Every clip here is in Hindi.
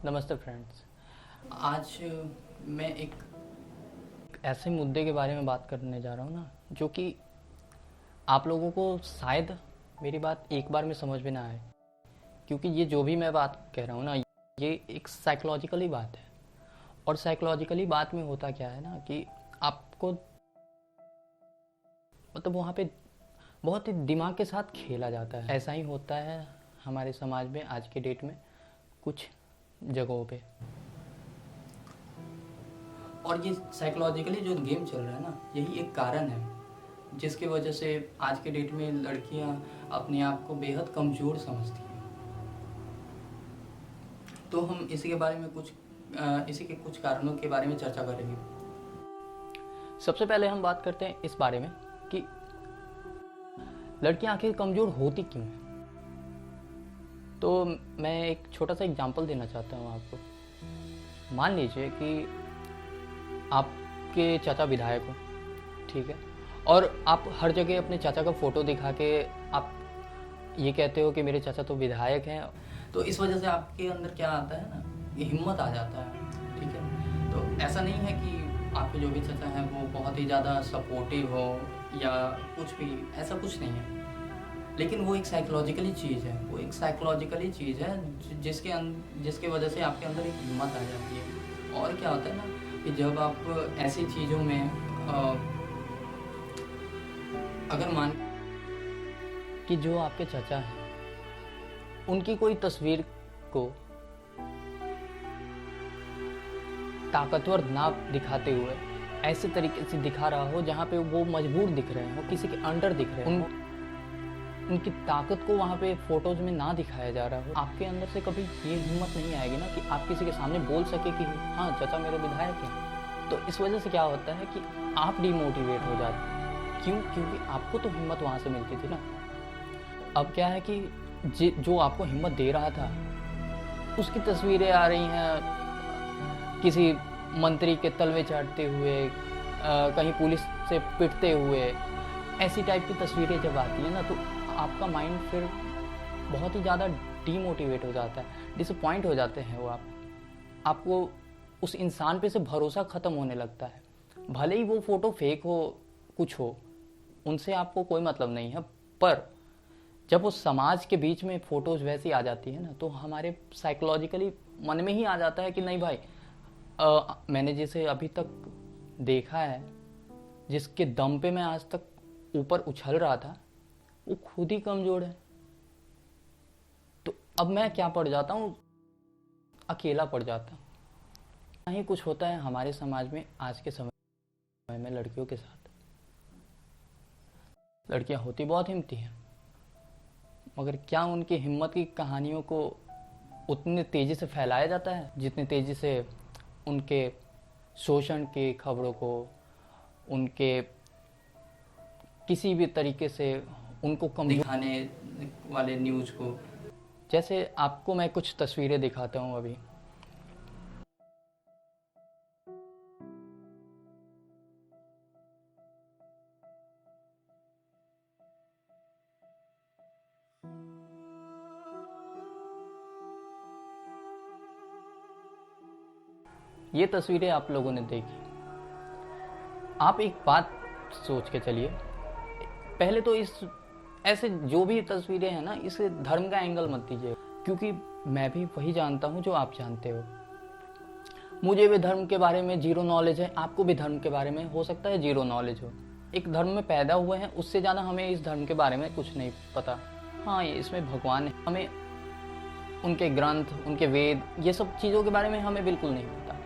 नमस्ते फ्रेंड्स। आज मैं एक ऐसे मुद्दे के बारे में बात करने जा रहा हूँ ना, जो कि आप लोगों को शायद मेरी बात एक बार में समझ में ना आए, क्योंकि ये जो भी मैं बात कह रहा हूँ ना, ये एक साइकोलॉजिकली बात है। और साइकोलॉजिकली बात में होता क्या है ना कि आपको मतलब वहाँ पे बहुत ही दिमाग के साथ खेला जाता है। ऐसा ही होता है हमारे समाज में आज के डेट में कुछ जगहों पे। और ये साइकोलॉजिकली जो गेम चल रहा है ना, यही एक कारण है जिसकी वजह से आज के डेट में लड़कियां अपने आप को बेहद कमज़ोर समझती हैं। तो हम इसी के बारे में इसी के कुछ कारणों के बारे में चर्चा करेंगे। सबसे पहले हम बात करते हैं इस बारे में कि लड़कियां आखिर कमज़ोर होती क्यों हैं। तो मैं एक छोटा सा एग्जांपल देना चाहता हूँ आपको। मान लीजिए कि आपके चाचा विधायक हो, ठीक है, और आप हर जगह अपने चाचा का फ़ोटो दिखा के आप ये कहते हो कि मेरे चाचा तो विधायक हैं। तो इस वजह से आपके अंदर क्या आता है ना, ये हिम्मत आ जाता है, ठीक है। तो ऐसा नहीं है कि आपके जो भी चाचा हैं वो बहुत ही ज़्यादा सपोर्टिव हो या कुछ भी, ऐसा कुछ नहीं है। लेकिन वो एक साइकोलॉजिकली चीज़ है, वो एक साइकोलॉजिकली चीज़ है जिसके वजह से आपके अंदर एक हिम्मत आ जाती है। और क्या होता है ना कि जब आप ऐसी चीज़ों में अगर मान कि जो आपके चाचा हैं उनकी कोई तस्वीर को ताकतवर ना दिखाते हुए ऐसे तरीके से दिखा रहा हो जहाँ पे वो मजबूर दिख रहे हो, किसी के अंडर दिख रहे हो, उनकी ताकत को वहाँ पे फोटोज में ना दिखाया जा रहा हो, आपके अंदर से कभी ये हिम्मत नहीं आएगी ना कि आप किसी के सामने बोल सके कि हाँ चाचा मेरे विधायक हैं। तो इस वजह से क्या होता है कि आप डिमोटिवेट हो जाते हैं। क्यों? क्योंकि आपको तो हिम्मत वहाँ से मिलती थी ना। अब क्या है कि जो आपको हिम्मत दे रहा था उसकी तस्वीरें आ रही हैं किसी मंत्री के तलवे चाटते हुए, कहीं पुलिस से पिटते हुए, ऐसी टाइप की तस्वीरें जब आती हैं ना, तो आपका माइंड फिर बहुत ही ज़्यादा डीमोटिवेट हो जाता है, डिसअपॉइंट हो जाते हैं वो आपको उस इंसान पे से भरोसा ख़त्म होने लगता है। भले ही वो फ़ोटो फेक हो, कुछ हो, उनसे आपको कोई मतलब नहीं है, पर जब वो समाज के बीच में फ़ोटोज़ वैसी आ जाती है ना, तो हमारे साइकोलॉजिकली मन में ही आ जाता है कि नहीं भाई, मैंने जिसे अभी तक देखा है, जिसके दम पे मैं आज तक ऊपर उछल रहा था, वो खुद ही कमज़ोर है। तो अब मैं क्या पड़ जाता हूँ, अकेला पड़ जाता हूँ। ही कुछ होता है हमारे समाज में आज के समय में लड़कियों के साथ। लड़कियां होती बहुत हिम्मती हैं, मगर क्या उनकी हिम्मत की कहानियों को उतनी तेज़ी से फैलाया जाता है जितनी तेज़ी से उनके शोषण की खबरों को, उनके किसी भी तरीके से उनको कम दिखाने वाले न्यूज़ को। जैसे आपको मैं कुछ तस्वीरें दिखाता हूँ अभी। ये तस्वीरें आप लोगों ने देखी। आप एक बात सोच के चलिए, पहले तो इस ऐसे जो भी तस्वीरें हैं ना, इसे धर्म का एंगल मत दीजिए, क्योंकि मैं भी वही जानता हूँ जो आप जानते हो। मुझे भी धर्म के बारे में जीरो नॉलेज है, आपको भी धर्म के बारे में हो सकता है जीरो नॉलेज हो। एक धर्म में पैदा हुए हैं, उससे ज़्यादा हमें इस धर्म के बारे में कुछ नहीं पता। हाँ, ये इसमें भगवान है, हमें उनके ग्रंथ, उनके वेद, ये सब चीज़ों के बारे में हमें बिल्कुल नहीं पता।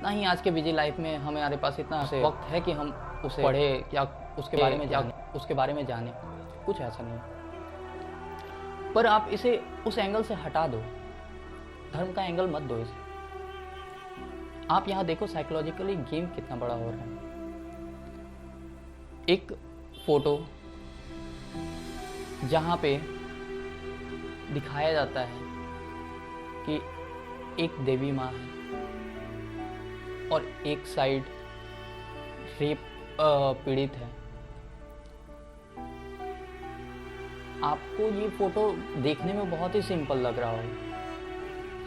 ना ही आज के बिजी लाइफ में हमारे पास इतना वक्त है कि हम उसे पढ़े या उसके बारे में जाने। कुछ ऐसा नहीं। पर आप इसे उस एंगल से हटा दो, धर्म का एंगल मत दो इसे। आप यहाँ देखो साइकोलॉजिकली गेम कितना बड़ा हो रहा है। एक फोटो जहाँ पे दिखाया जाता है कि एक देवी माँ है और एक साइड रेप पीड़ित है। आपको ये फोटो देखने में बहुत ही सिंपल लग रहा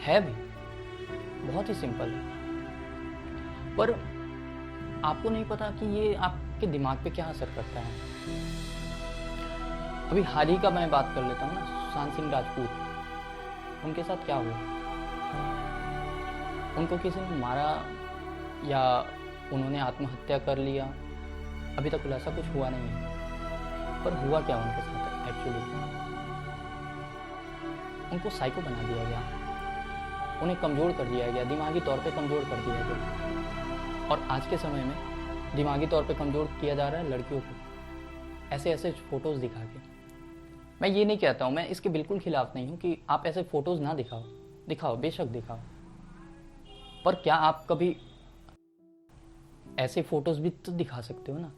है भी, बहुत ही सिंपल है। पर आपको नहीं पता कि ये आपके दिमाग पे क्या असर करता है। अभी हाल ही का मैं बात कर लेता हूँ ना, सुशांत सिंह राजपूत, उनके साथ क्या हुआ। उनको किसी ने मारा या उन्होंने आत्महत्या कर लिया, अभी तक ऐसा कुछ हुआ नहीं है। पर हुआ क्या उनके साथ एक्चुअली, उनको साइको बना दिया गया, उन्हें कमज़ोर कर दिया गया, दिमागी तौर पे कमज़ोर कर दिया गया। और आज के समय में दिमागी तौर पे कमज़ोर किया जा रहा है लड़कियों को, ऐसे ऐसे फ़ोटोज़ दिखा के। मैं ये नहीं कहता हूँ, मैं इसके बिल्कुल खिलाफ नहीं हूँ कि आप ऐसे फ़ोटोज़ ना दिखाओ, दिखाओ बेशक दिखाओ, पर क्या आप कभी ऐसे फ़ोटोज़ भी तो दिखा सकते हो ना,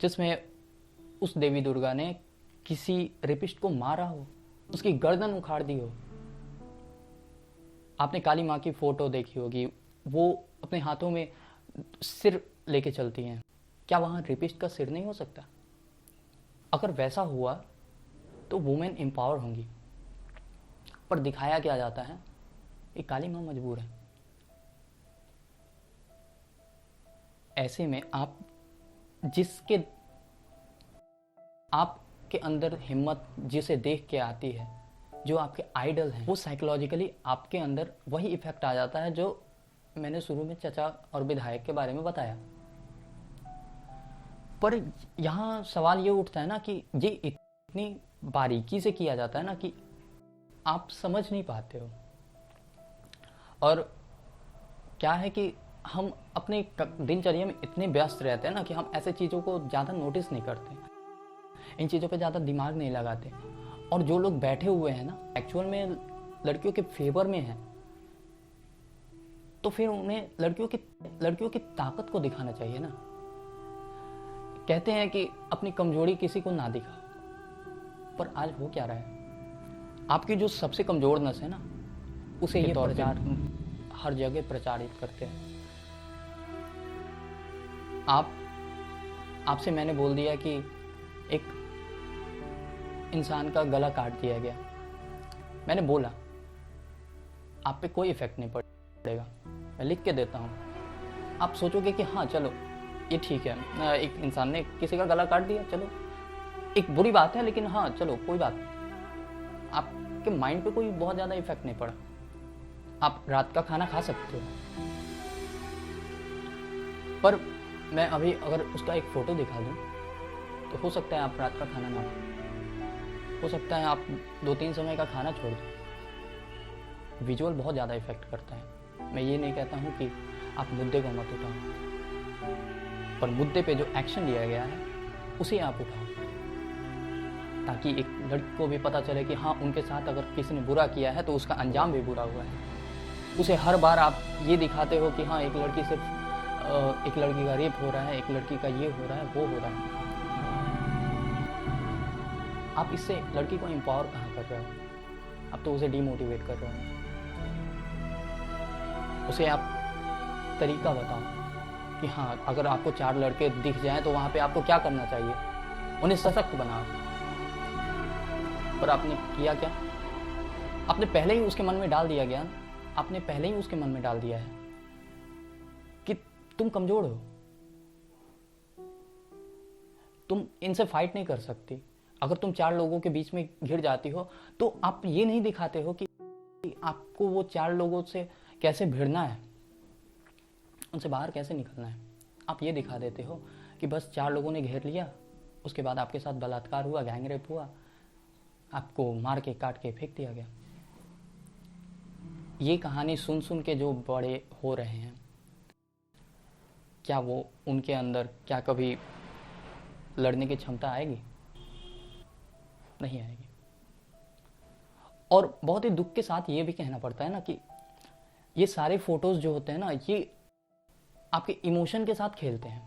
जिसमें उस देवी दुर्गा ने किसी रेपिस्ट को मारा हो, उसकी गर्दन उखाड़ दी हो। आपने काली माँ की फ़ोटो देखी होगी, वो अपने हाथों में सिर लेके चलती हैं। क्या वहाँ रेपिस्ट का सिर नहीं हो सकता? अगर वैसा हुआ तो वुमेन एम्पावर होंगी, पर दिखाया क्या जाता है, ये काली माँ मजबूर है। ऐसे में आपके अंदर हिम्मत जिसे देख के आती है, जो आपके आइडल हैं, वो साइकोलॉजिकली आपके अंदर वही इफेक्ट आ जाता है जो मैंने शुरू में चचा और विधायक के बारे में बताया। पर यहाँ सवाल ये उठता है ना कि ये इतनी बारीकी से किया जाता है ना कि आप समझ नहीं पाते हो। और क्या है कि हम अपने दिनचर्या में इतने व्यस्त रहते हैं ना कि हम ऐसे चीज़ों को ज़्यादा नोटिस नहीं करते, इन चीज़ों पे ज़्यादा दिमाग नहीं लगाते। और जो लोग बैठे हुए हैं ना, एक्चुअल में लड़कियों के फेवर में हैं, तो फिर उन्हें लड़कियों की ताकत को दिखाना चाहिए ना। कहते हैं कि अपनी कमजोरी किसी को ना दिखा, पर आज हो क्या रहा है, आपकी जो सबसे कमजोर नस है ना, उसे ये प्रचार हर जगह प्रचारित करते हैं। आपसे मैंने बोल दिया कि एक इंसान का गला काट दिया गया, मैंने बोला, आप पे कोई इफेक्ट नहीं पड़ेगा, मैं लिख के देता हूँ। आप सोचोगे कि हाँ चलो ये ठीक है, एक इंसान ने किसी का गला काट दिया, चलो एक बुरी बात है, लेकिन हाँ चलो कोई बात नहीं। आपके माइंड पे कोई बहुत ज़्यादा इफेक्ट नहीं पड़ा, आप रात का खाना खा सकते हो। पर मैं अभी अगर उसका एक फ़ोटो दिखा दूँ तो हो सकता है आप रात का खाना ना खाओ, हो सकता है आप 2-3 समय का खाना छोड़ दो। विजुअल बहुत ज़्यादा इफेक्ट करता है। मैं ये नहीं कहता हूँ कि आप मुद्दे को मत उठाओ, पर मुद्दे पे जो एक्शन लिया गया है उसे आप उठाओ, ताकि एक लड़की को भी पता चले कि हाँ उनके साथ अगर किसी ने बुरा किया है तो उसका अंजाम भी बुरा हुआ है। उसे हर बार आप ये दिखाते हो कि हाँ एक लड़की का रेप हो रहा है, एक लड़की का ये हो रहा है, वो हो रहा है। आप इससे लड़की को एम्पावर कहाँ कर रहे हो, आप तो उसे डिमोटिवेट कर रहे हो। उसे आप तरीका बताओ कि हाँ अगर आपको 4 लड़के दिख जाएं तो वहाँ पे आपको क्या करना चाहिए, उन्हें सशक्त बनाओ। पर आपने किया क्या? आपने पहले ही उसके मन में डाल दिया गया, आपने पहले ही उसके मन में डाल दिया है कि तुम कमजोर हो, तुम इनसे फाइट नहीं कर सकती। अगर तुम 4 लोगों के बीच में घिर जाती हो तो आप ये नहीं दिखाते हो कि आपको वो 4 लोगों से कैसे भिड़ना है, उनसे बाहर कैसे निकलना है। आप ये दिखा देते हो कि बस 4 लोगों ने घेर लिया, उसके बाद आपके साथ बलात्कार हुआ, गैंग रेप हुआ, आपको मार के काट के फेंक दिया गया। ये कहानी सुन सुन के जो बड़े हो रहे हैं, क्या वो उनके अंदर क्या कभी लड़ने की क्षमता आएगी? नहीं आएगी। और बहुत ही दुख के साथ ये भी कहना पड़ता है ना कि ये सारे फोटोज जो होते हैं ना, ये आपके इमोशन के साथ खेलते हैं।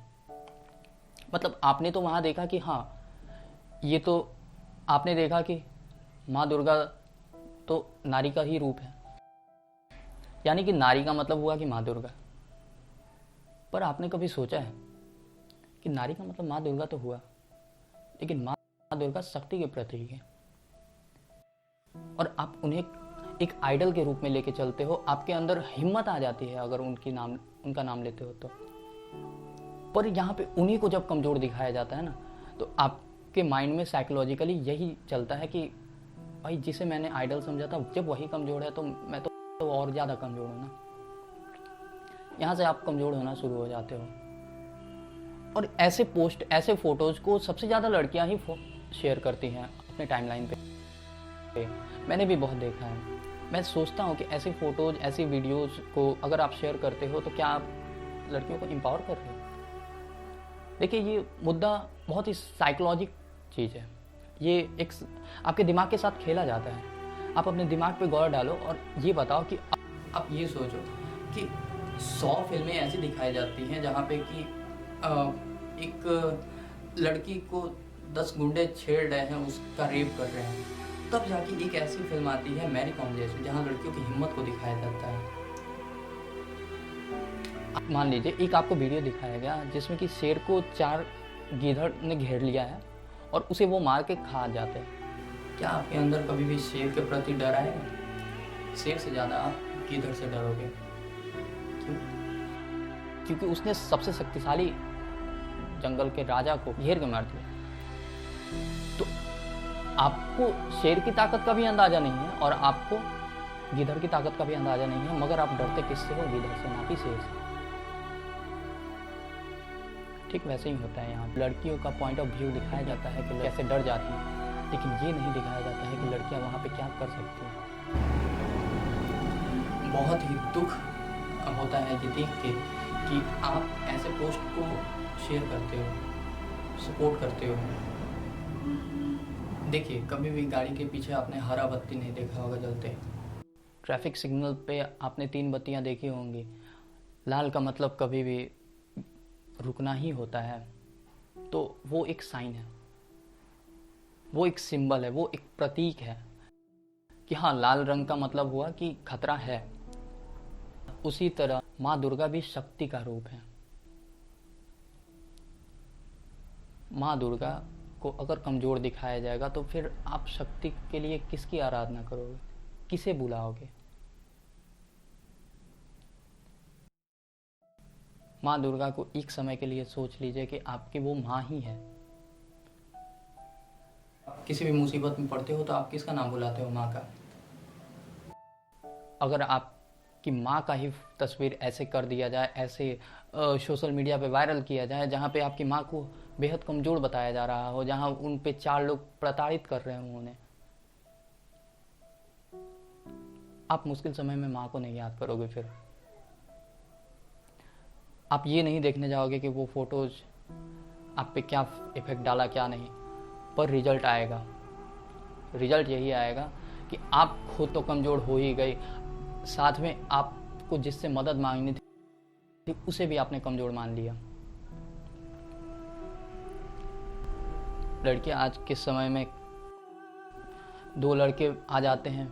मतलब आपने तो वहां देखा कि हाँ ये तो आपने देखा कि माँ दुर्गा तो नारी का ही रूप है, यानी कि नारी का मतलब हुआ कि माँ दुर्गा। पर आपने कभी सोचा है कि नारी का मतलब माँ दुर्गा तो हुआ, लेकिन माँ दुर्गा शक्ति के प्रतीक है, और आप उन्हें एक आइडल के रूप में लेके चलते हो, आपके अंदर हिम्मत आ जाती है अगर उनका नाम लेते हो तो। पर यहाँ पे उन्हीं को जब कमज़ोर दिखाया जाता है ना, तो आपके माइंड में साइकोलॉजिकली यही चलता है कि भाई जिसे मैंने आइडल समझा था जब वही कमज़ोर है तो मैं तो और ज़्यादा कमज़ोर हूँ ना। यहाँ से आप कमज़ोर होना शुरू हो जाते हो। और ऐसे पोस्ट, ऐसे फ़ोटोज़ को सबसे ज़्यादा लड़कियाँ ही शेयर करती हैं अपने टाइमलाइन पे। मैंने भी बहुत देखा है। मैं सोचता हूँ कि ऐसी फ़ोटोज़, ऐसी वीडियोज़ को अगर आप शेयर करते हो तो क्या आप लड़कियों को एम्पावर कर रहे हो? देखिए, ये मुद्दा बहुत ही साइकोलॉजिक चीज़ है। ये एक आपके दिमाग के साथ खेला जाता है। आप अपने दिमाग पे गौर डालो और ये बताओ कि आप ये सोचो कि 100 फिल्में ऐसी दिखाई जाती हैं जहाँ पे कि एक लड़की को 10 गुंडे छेड़ रहे हैं, उसका रेप कर रहे हैं, तब जाके एक ऐसी फिल्म आती है मैरी कॉम जैसी, जहाँ लड़कियों की हिम्मत को दिखाया जाता है। मान लीजिए एक आपको वीडियो दिखाया गया जिसमें कि शेर को 4 गीदड़ ने घेर लिया है और उसे वो मार के खा जाते हैं। क्या आपके अंदर कभी भी शेर के प्रति डर आएगा? शेर से ज़्यादा आप गीदड़ से डरोगे। क्यों? क्योंकि उसने सबसे शक्तिशाली जंगल के राजा को घेर के मार दिया। तो आपको शेर की ताकत का भी अंदाज़ा नहीं है और आपको गीदड़ की ताकत का भी अंदाज़ा नहीं है, मगर आप डरते किससे हो? गीदड़ से, ना कि शेर से। ठीक वैसे ही होता है। यहाँ लड़कियों का पॉइंट ऑफ व्यू दिखाया जाता है कि कैसे डर जाती हैं, लेकिन ये नहीं दिखाया जाता है कि लड़कियाँ वहाँ पे क्या कर सकती हैं। बहुत ही दुख होता है ये देख के कि आप ऐसे पोस्ट को शेयर करते हो, सपोर्ट करते हो। देखिए, कभी भी गाड़ी के पीछे आपने हरा बत्ती नहीं देखा होगा जलते। ट्रैफिक सिग्नल पे आपने 3 बत्तियाँ देखी होंगी। लाल का मतलब कभी भी रुकना ही होता है। तो वो एक साइन है, वो एक सिंबल है, वो एक प्रतीक है कि हाँ, लाल रंग का मतलब हुआ कि खतरा है। उसी तरह माँ दुर्गा भी शक्ति का रूप है। माँ दुर्गा को अगर कमज़ोर दिखाया जाएगा तो फिर आप शक्ति के लिए किसकी आराधना करोगे? किसे बुलाओगे? माँ दुर्गा को एक समय के लिए सोच लीजिए कि आपकी वो माँ ही है। किसी भी मुसीबत में पड़ते हो तो आप किसका नाम बुलाते हो? माँ का। अगर आपकी माँ का ही तस्वीर ऐसे कर दिया जाए, ऐसे सोशल मीडिया पे वायरल किया जाए जहाँ पे आपकी माँ को बेहद कमज़ोर बताया जा रहा हो, जहाँ उन पे 4 लोग प्रताड़ित कर रहे हों उन्हें, आप मुश्किल समय में माँ को नहीं याद करोगे। फिर आप ये नहीं देखने जाओगे कि वो फोटोज़ आप पे क्या इफ़ेक्ट डाला, क्या नहीं, पर रिजल्ट आएगा। रिजल्ट यही आएगा कि आप खुद तो कमज़ोर हो ही गई, साथ में आपको जिससे मदद मांगनी थी उसे भी आपने कमज़ोर मान लिया। लड़कियां आज के समय में 2 लड़के आ जाते हैं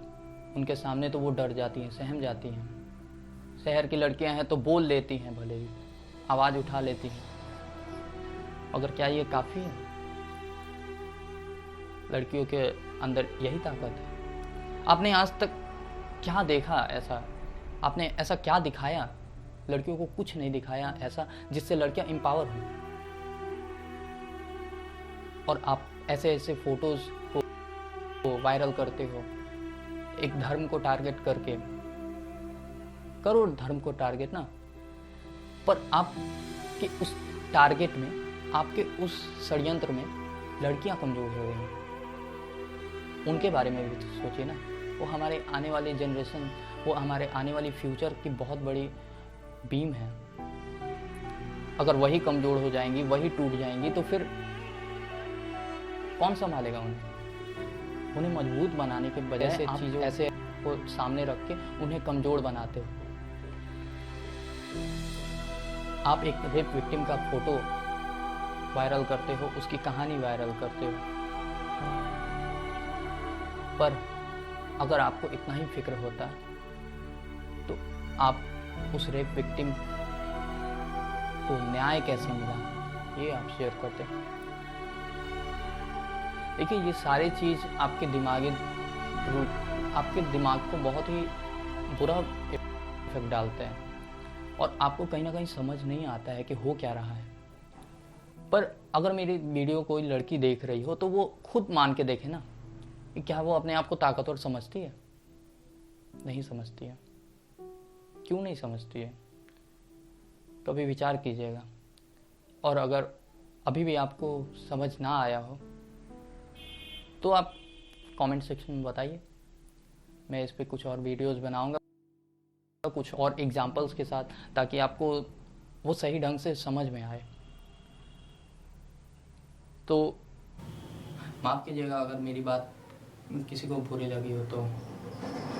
उनके सामने तो वो डर जाती हैं, सहम जाती हैं। शहर की लड़कियां हैं तो बोल लेती हैं, भले ही आवाज़ उठा लेती हैं, मगर क्या ये काफ़ी है? लड़कियों के अंदर यही ताकत है। आपने आज तक क्या देखा ऐसा? आपने ऐसा क्या दिखाया? लड़कियों को कुछ नहीं दिखाया ऐसा जिससे लड़कियां एम्पावर हों। और आप ऐसे ऐसे फोटोज़ को वायरल करते हो, एक धर्म को टारगेट करके। करो धर्म को टारगेट ना, पर आपके उस टारगेट में, आपके उस षड्यंत्र में लड़कियां कमज़ोर हो रही हैं। उनके बारे में भी तो सोचिए ना। वो हमारे आने वाली जनरेशन, वो हमारे आने वाली फ्यूचर की बहुत बड़ी बीम है। अगर वही कमज़ोर हो जाएंगी, वही टूट जाएंगी, तो फिर कौन संभालेगा उन्हें? उन्हें मजबूत बनाने के बजाय से चीज़ों ऐसे को सामने रख के उन्हें कमज़ोर बनाते हो। आप एक रेप विक्टिम का फोटो वायरल करते हो, उसकी कहानी वायरल करते हो, पर अगर आपको इतना ही फिक्र होता तो आप उस रेप विक्टिम को न्याय कैसे मिला ये आप शेयर करते। देखिए, ये सारी चीज़ आपके दिमागी आपके दिमाग को बहुत ही बुरा इफेक्ट डालते हैं और आपको कहीं ना कहीं समझ नहीं आता है कि हो क्या रहा है। पर अगर मेरी वीडियो कोई लड़की देख रही हो तो वो खुद मान के देखे ना कि क्या वो अपने आप को ताकतवर समझती है? नहीं समझती है। क्यों नहीं समझती है? कभी विचार कीजिएगा। और अगर अभी भी आपको समझ ना आया हो तो आप कमेंट सेक्शन में बताइए। मैं इस पे कुछ और वीडियोस बनाऊंगा कुछ और एग्जांपल्स के साथ, ताकि आपको वो सही ढंग से समझ में आए। तो माफ़ कीजिएगा अगर मेरी बात किसी को बुरी लगी हो, तो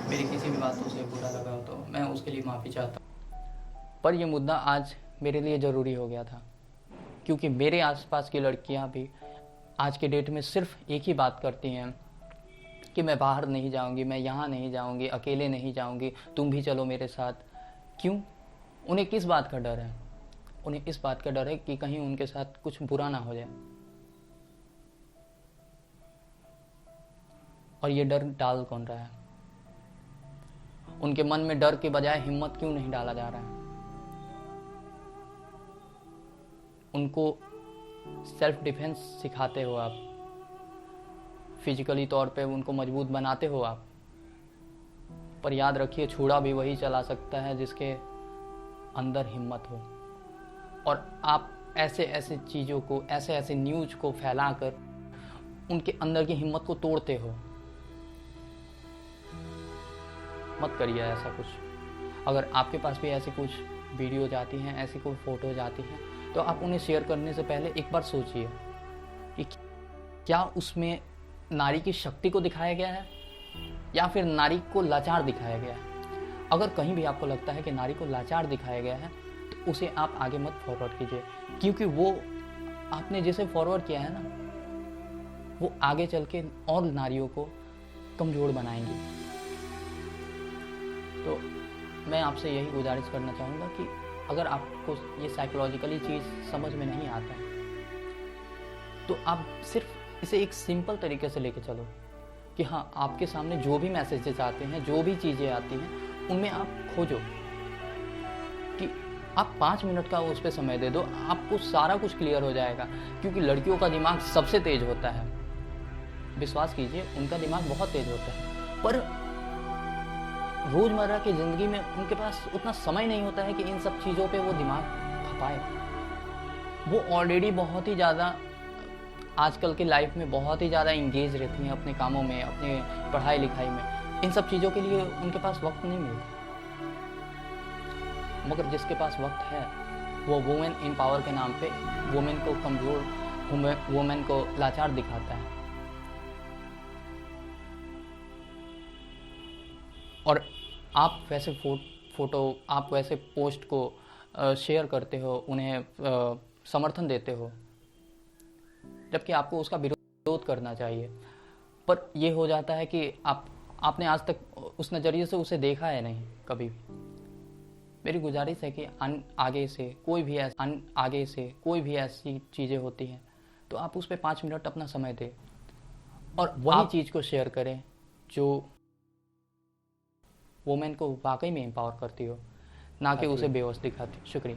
मेरी किसी भी बातों से बुरा लगा हो तो मैं उसके लिए माफ़ी चाहता हूँ। पर यह मुद्दा आज मेरे लिए ज़रूरी हो गया था, क्योंकि मेरे आसपास की लड़कियां भी आज के डेट में सिर्फ एक ही बात करती हैं कि मैं बाहर नहीं जाऊंगी, मैं यहाँ नहीं जाऊंगी, अकेले नहीं जाऊंगी, तुम भी चलो मेरे साथ। क्यों? उन्हें किस बात का डर है? उन्हें इस बात का डर है कि कहीं उनके साथ कुछ बुरा ना हो जाए। और ये डर डाल कौन रहा है? उनके मन में डर के बजाय हिम्मत क्यों नहीं डाला जा रहा है? उनको सेल्फ डिफेंस सिखाते हो आप, फिजिकली तौर पे उनको मजबूत बनाते हो आप, पर याद रखिए छुरा भी वही चला सकता है जिसके अंदर हिम्मत हो। और आप ऐसे ऐसे चीज़ों को, ऐसे ऐसे न्यूज़ को फैलाकर उनके अंदर की हिम्मत को तोड़ते हो। मत करिए ऐसा कुछ। अगर आपके पास भी ऐसी कुछ वीडियोज आती हैं, ऐसी कोई फोटोज आती हैं, तो आप उन्हें शेयर करने से पहले एक बार सोचिए कि क्या उसमें नारी की शक्ति को दिखाया गया है या फिर नारी को लाचार दिखाया गया है। अगर कहीं भी आपको लगता है कि नारी को लाचार दिखाया गया है तो उसे आप आगे मत फॉरवर्ड कीजिए, क्योंकि वो आपने जिसे फॉरवर्ड किया है ना, वो आगे चल के और नारियों को कमज़ोर बनाएंगी। तो मैं आपसे यही गुजारिश करना चाहूँगा कि अगर आपको ये साइकोलॉजिकली चीज़ समझ में नहीं आता है तो आप सिर्फ इसे एक सिंपल तरीके से लेके चलो कि हाँ, आपके सामने जो भी मैसेजेस आते हैं, जो भी चीज़ें आती हैं, उनमें आप खोजो कि आप 5 मिनट का उस पर समय दे दो, आपको सारा कुछ क्लियर हो जाएगा। क्योंकि लड़कियों का दिमाग सबसे तेज होता है, विश्वास कीजिए, उनका दिमाग बहुत तेज होता है। पर रोज़मर्रा की ज़िंदगी में उनके पास उतना समय नहीं होता है कि इन सब चीज़ों पे वो दिमाग खपाए। वो ऑलरेडी बहुत ही ज़्यादा आजकल की लाइफ में बहुत ही ज़्यादा इंगेज रहती हैं अपने कामों में, अपने पढ़ाई लिखाई में। इन सब चीज़ों के लिए उनके पास वक्त नहीं मिलता। मगर जिसके पास वक्त है वो वुमेन इन पावर के नाम पे वुमेन को कमज़ोर, वुमेन को लाचार दिखाता है। और आप वैसे फोटो, आप वैसे पोस्ट को शेयर करते हो, उन्हें समर्थन देते हो, जबकि आपको उसका विरोध करना चाहिए। पर यह हो जाता है कि आपने आज तक उस नज़रिए से उसे देखा है नहीं कभी भी। मेरी गुजारिश है कि आगे से कोई भी ऐसी चीज़ें होती हैं तो आप उस पर 5 मिनट अपना समय दें और वही चीज़ को शेयर करें जो वुमेन को वाकई में एम्पावर करती हो, ना कि उसे बेवस दिखाती। शुक्रिया।